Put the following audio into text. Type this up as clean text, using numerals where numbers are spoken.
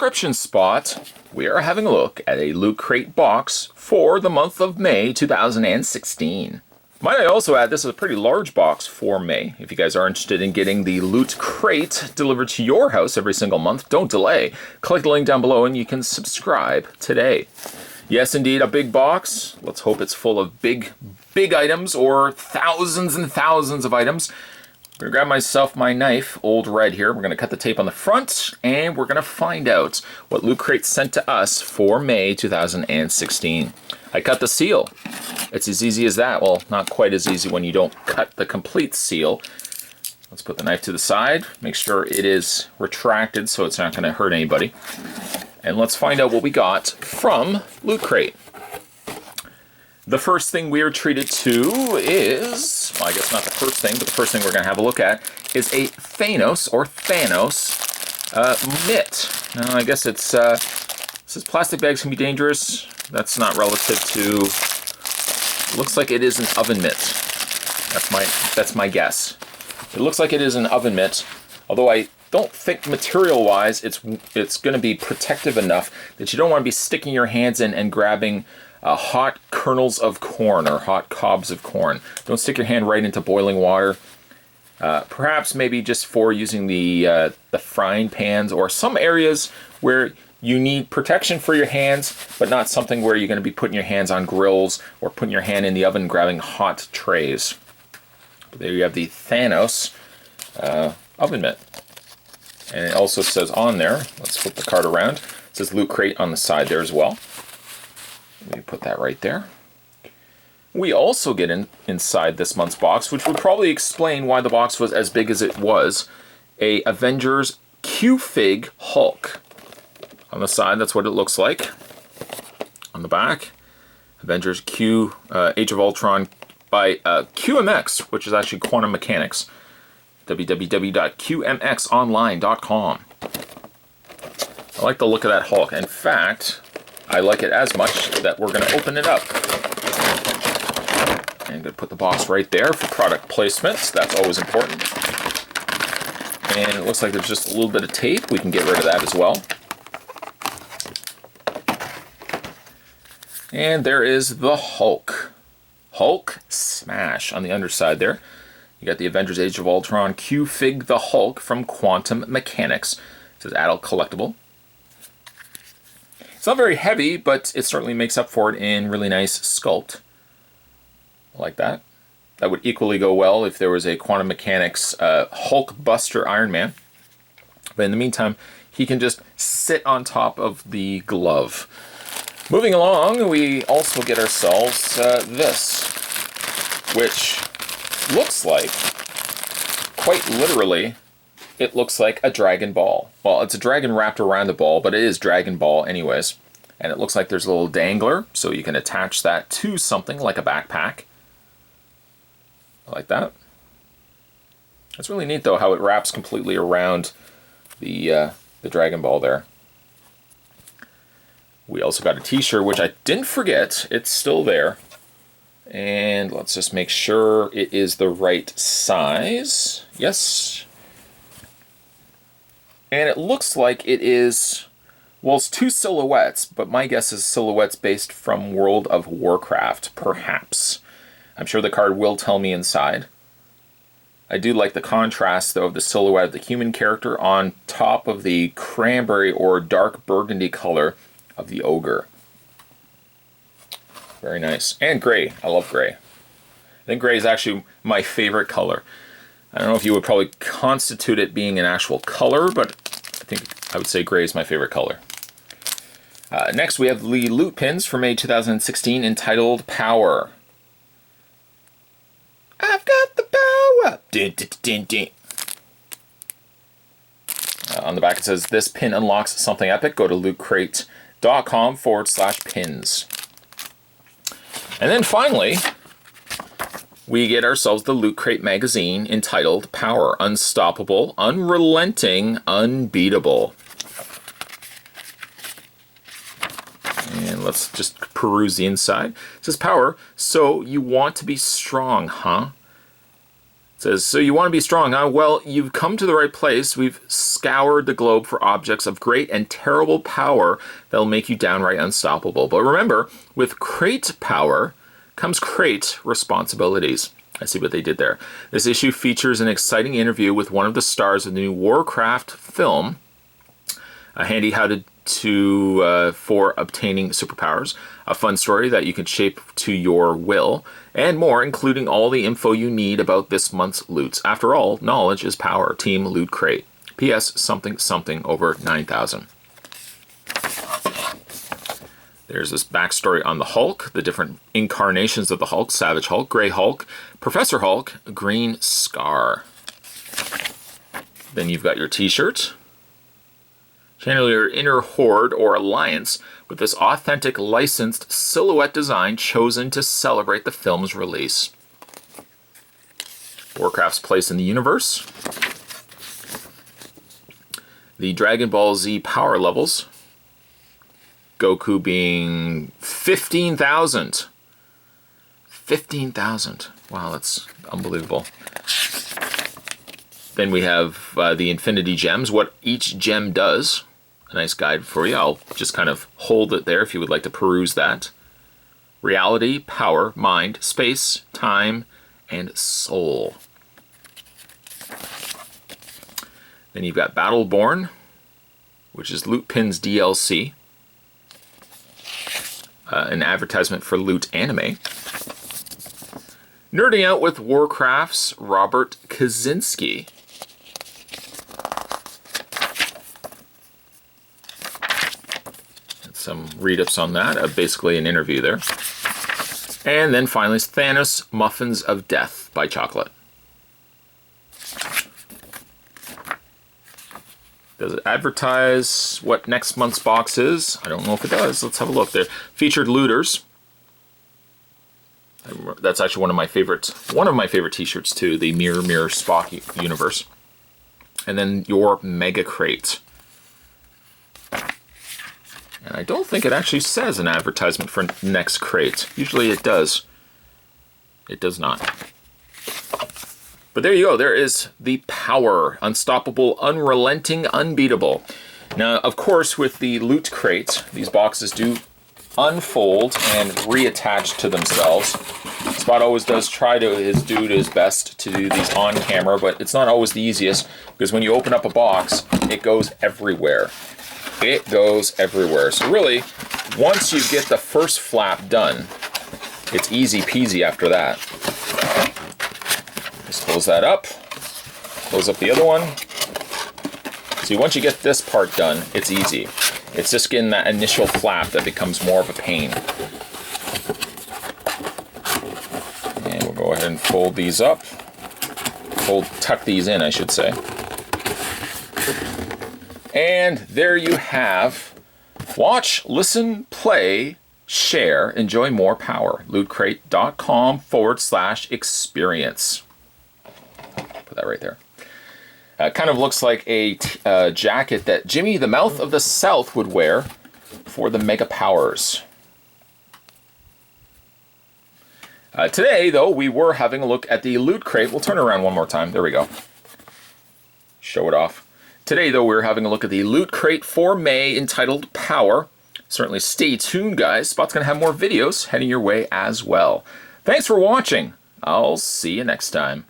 description spot, we are having a look at a Loot Crate box for the month of May 2016. Might I also add, this is a pretty large box for May. If you guys are interested in getting the Loot Crate delivered to your house every single month, don't delay. Click the link down below and you can subscribe today. Yes, indeed, a big box. Let's hope it's full of big items or thousands and thousands of items. I'm gonna grab myself my knife, Old Red here. We're gonna cut the tape on the front and we're gonna find out what Loot Crate sent to us for May 2016. I cut the seal. It's as easy as that. Well, not quite as easy when you don't cut the complete seal. Let's put the knife to the side, make sure it is retracted so it's not gonna hurt anybody. And let's find out what we got from Loot Crate. The first thing we are treated to is, well, I guess not the first thing, but the first thing we're going to have a look at is a Thanos mitt. Now, I guess it's, says plastic bags can be dangerous. That's not relative to, looks like it is an oven mitt. That's my guess. It looks like it is an oven mitt, although I don't think material-wise it's going to be protective enough that you don't want to be sticking your hands in and grabbing hot kernels of corn or hot cobs of corn. Don't stick your hand right into boiling water. Perhaps maybe just for using the frying pans or some areas where you need protection for your hands, but not something where you're going to be putting your hands on grills or putting your hand in the oven grabbing hot trays. But there you have the Thanos oven mitt. And it also says on there, let's flip the card around, it says Loot Crate on the side there as well. Let me put that right there. We also get inside this month's box, which would probably explain why the box was as big as it was, a Avengers Hulk. On the side, that's what it looks like. On the back, Avengers Age of Ultron by QMX, which is actually Quantum Mechanics. www.qmxonline.com. I like the look of that Hulk. In fact, I like it as much that we're going to open it up. And I'm going to put the box right there for product placements. That's always important. And it looks like there's just a little bit of tape. We can get rid of that as well. And there is the Hulk. Hulk smash on the underside there. You got the Avengers Age of Ultron the Hulk from Quantum Mechanics. It says adult collectible. It's not very heavy, but it certainly makes up for it in really nice sculpt. I like that. That would equally go well if there was a Quantum Mechanics Hulk Buster Iron Man. But in the meantime, he can just sit on top of the glove. Moving along, we also get ourselves this, which looks like, quite literally, it looks like a Dragon Ball. Well, it's a dragon wrapped around the ball, but it is Dragon Ball anyways. And it looks like there's a little dangler, so you can attach that to something like a backpack. I like that. That's really neat, though, how it wraps completely around the Dragon Ball there. We also got a t-shirt, which I didn't forget. It's still there. And let's just make sure it is the right size. Yes. And it looks like it is, well, it's two silhouettes, but my guess is silhouettes based from World of Warcraft, perhaps. I'm sure the card will tell me inside. I do like the contrast, though, of the silhouette of the human character on top of the cranberry or dark burgundy color of the ogre. Very nice. And gray. I love gray. I think gray is actually my favorite color. I don't know if you would probably constitute it being an actual color, but I think I would say gray is my favorite color. Next, we have the loot pins for May 2016 entitled Power. I've got the power! Dun, dun, dun, dun. On the back it says, this pin unlocks something epic. Go to lootcrate.com/pins. And then finally, we get ourselves the Loot Crate magazine entitled Power, Unstoppable, Unrelenting, Unbeatable. And let's just peruse the inside. It says Power, so you want to be strong, huh? says, so you want to be strong, huh? Well, you've come to the right place. We've scoured the globe for objects of great and terrible power that'll make you downright unstoppable. But remember, with crate power comes crate responsibilities. I see what they did there. This issue features an exciting interview with one of the stars of the new Warcraft film, a handy how-to for obtaining superpowers, a fun story that you can shape to your will, and more, including all the info you need about this month's loots. After all, knowledge is power. Team Loot Crate. P.S. something something over 9,000. There's this backstory on the Hulk, the different incarnations of the Hulk: Savage Hulk, Grey Hulk, Professor Hulk, Green Scar. Then you've got your t-shirt. Channel your inner horde or alliance with this authentic licensed silhouette design chosen to celebrate the film's release. Warcraft's place in the universe. The Dragon Ball Z power levels. Goku being 15,000. 15,000. Wow, that's unbelievable. Then we have the Infinity Gems, what each gem does. A nice guide for you. I'll just kind of hold it there if you would like to peruse that. Reality, power, mind, space, time, and soul. Then you've got Battleborn, which is Loot Pin's DLC. An advertisement for Loot Anime. Nerding Out with Warcraft's Robert Kaczynski. Some read-ups on that, basically an interview there. And then finally, Thanos Muffins of Death by Chocolate. Does it advertise what next month's box is? I don't know if it does. Let's have a look there. Featured looters. That's actually one of my favorite t-shirts too, the Mirror Mirror Spock universe. And then your Mega Crate. And I don't think it actually says an advertisement for next crate. Usually it does. It does not. But there you go. There is the power. Unstoppable, unrelenting, unbeatable. Now, of course, with the Loot Crate, these boxes do unfold and reattach to themselves. Spot always does try to do his best to do these on camera, but it's not always the easiest, because when you open up a box, it goes everywhere. It goes everywhere. So really, once you get the first flap done, it's easy peasy after that. Just close that up. Close up the other one. See, once you get this part done, it's easy. It's just getting that initial flap that becomes more of a pain. And we'll go ahead and fold these up. Tuck these in, I should say. And there you have watch, listen, play, share, enjoy more power. Lootcrate.com/experience. Put that right there. Kind of looks like a jacket that Jimmy the Mouth of the South would wear for the Mega Powers. Today, though, we were having a look at the Loot Crate. We'll turn it around one more time. There we go. Show it off. Today, though, we're having a look at the Loot Crate for May entitled Power. Certainly stay tuned, guys. Spot's going to have more videos heading your way as well. Thanks for watching. I'll see you next time.